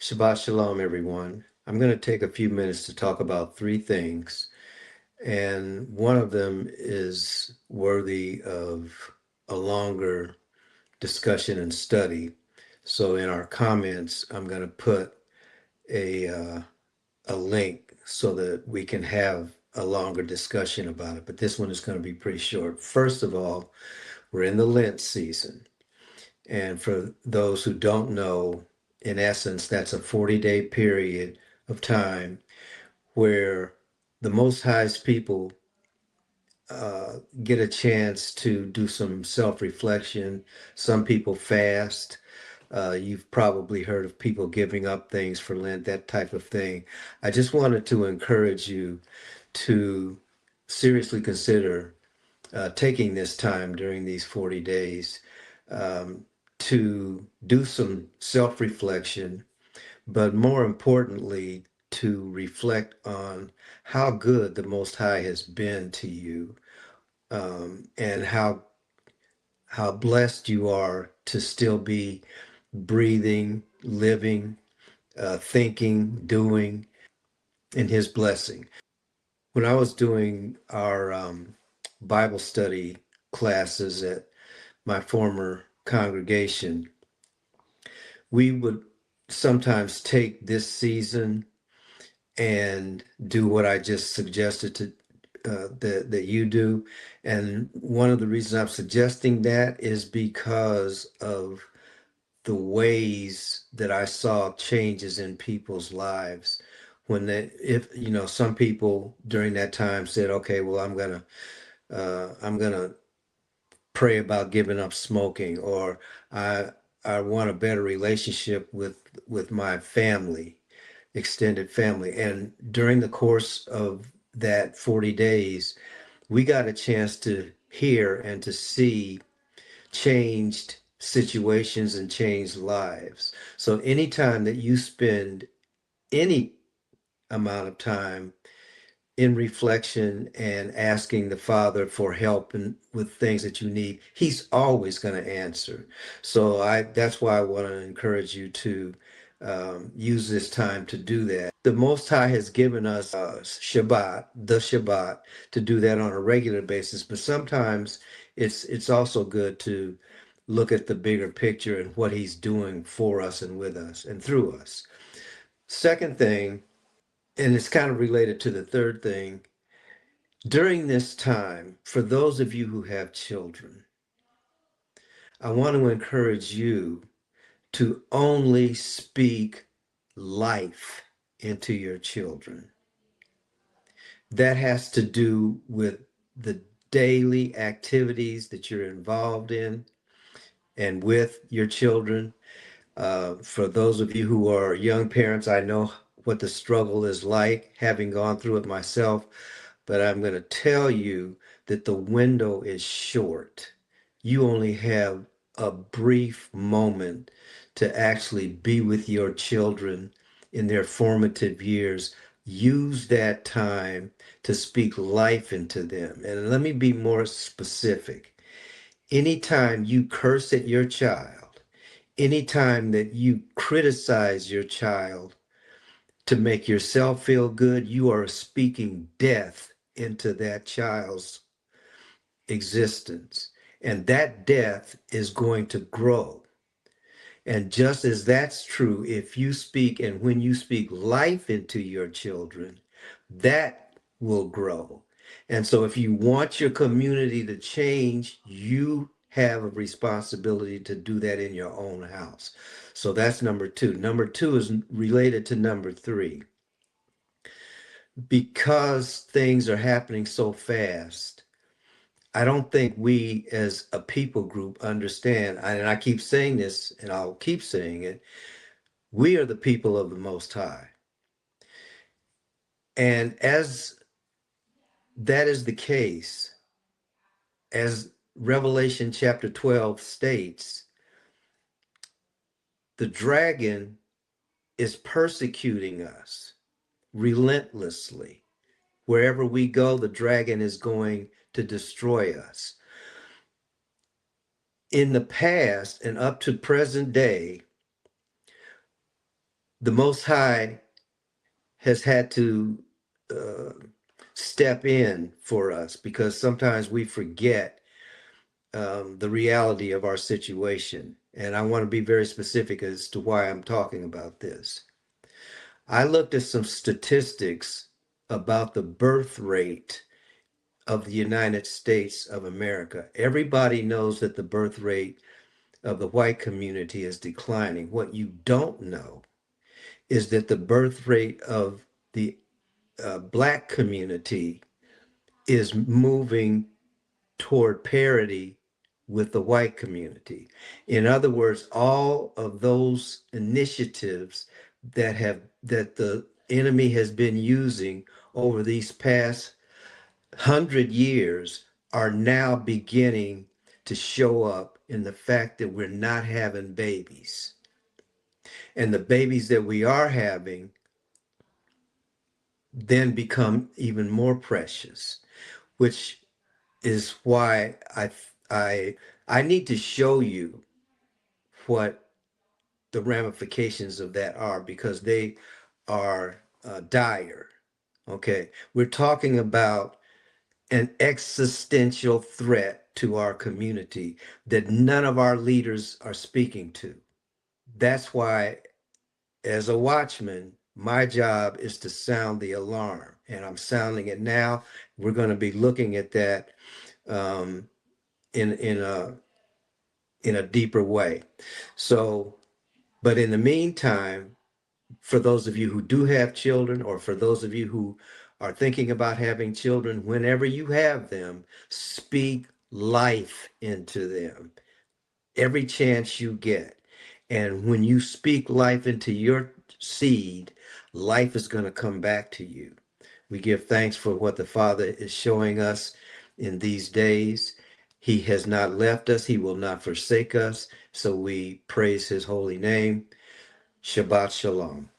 Shabbat Shalom, everyone. I'm going to take a few minutes to talk about three things, and one of them is worthy of a longer discussion and study. So, in our comments, I'm going to put a a link so that we can have a longer discussion about it. But this one is going to be pretty short. First of all, we're in the Lent season, and for those who don't know, in essence, that's a 40-day period of time where the Most High's people get a chance to do some self-reflection. Some people fast. You've probably heard of people giving up things for Lent, that type of thing. I just wanted to encourage you to seriously consider taking this time during these 40 days to do some self-reflection, but more importantly, to reflect on how good the Most High has been to you, and how blessed you are to still be breathing, living, thinking, doing in His blessing. When I was doing our Bible study classes at my former congregation, we would sometimes take this season and do what I just suggested to that you do. And one of the reasons I'm suggesting that is because of the ways that I saw changes in people's lives when if some people during that time said, okay, well, I'm gonna pray about giving up smoking, or I I want a better relationship with my family, extended family. And during the course of that 40 days, we got a chance to hear and to see changed situations and changed lives. So anytime that you spend any amount of time in reflection and asking the Father for help and with things that you need, He's always going to answer. So that's why I want to encourage you to use this time to do that. The Most High has given us the Shabbat, to do that on a regular basis, but sometimes it's also good to look at the bigger picture and what He's doing for us and with us and through us. Second thing, and it's kind of related to the third thing, during this time, for those of you who have children, I want to encourage you to only speak life into your children. That has to do with the daily activities that you're involved in and with your children. For those of you who are young parents, I know what the struggle is like, having gone through it myself, but I'm going to tell you that the window is short. You only have a brief moment to actually be with your children in their formative years. Use that time to speak life into them. And let me be more specific. Anytime you curse at your child, anytime that you criticize your child to make yourself feel good, you are speaking death into that child's existence. And that death is going to grow. And just as that's true, if you speak and when you speak life into your children, that will grow. And so if you want your community to change, you have a responsibility to do that in your own house. So that's number two. Number two is related to number three. Because things are happening so fast, I don't think we as a people group understand, and I keep saying this and I'll keep saying it, we are the people of the Most High. And as that is the case, as Revelation chapter 12 states, the dragon is persecuting us relentlessly. Wherever we go, the dragon is going to destroy us. In the past and up to present day, the Most High has had to uh, step in for us because sometimes we forget the reality of our situation. And I want to be very specific as to why I'm talking about this. I looked at some statistics about the birth rate of the United States of America. Everybody knows that the birth rate of the white community is declining. What you don't know is that the birth rate of the black community is moving toward parity with the white community. In other words, all of those initiatives that the enemy has been using over these past 100 years are now beginning to show up in the fact that we're not having babies. And the babies that we are having then become even more precious, which is why I I need to show you what the ramifications of that are because they are dire. Okay, we're talking about an existential threat to our community that none of our leaders are speaking to. That's why, as a watchman, my job is to sound the alarm, and I'm sounding it now. We're going to be looking at that um, in a deeper way. So, but in the meantime, for those of you who do have children, or for those of you who are thinking about having children, whenever you have them, speak life into them every chance you get. And when you speak life into your seed, life is going to come back to you. We give thanks for what the Father is showing us in these days. He has not left us, He will not forsake us. So we praise His holy name. Shabbat Shalom.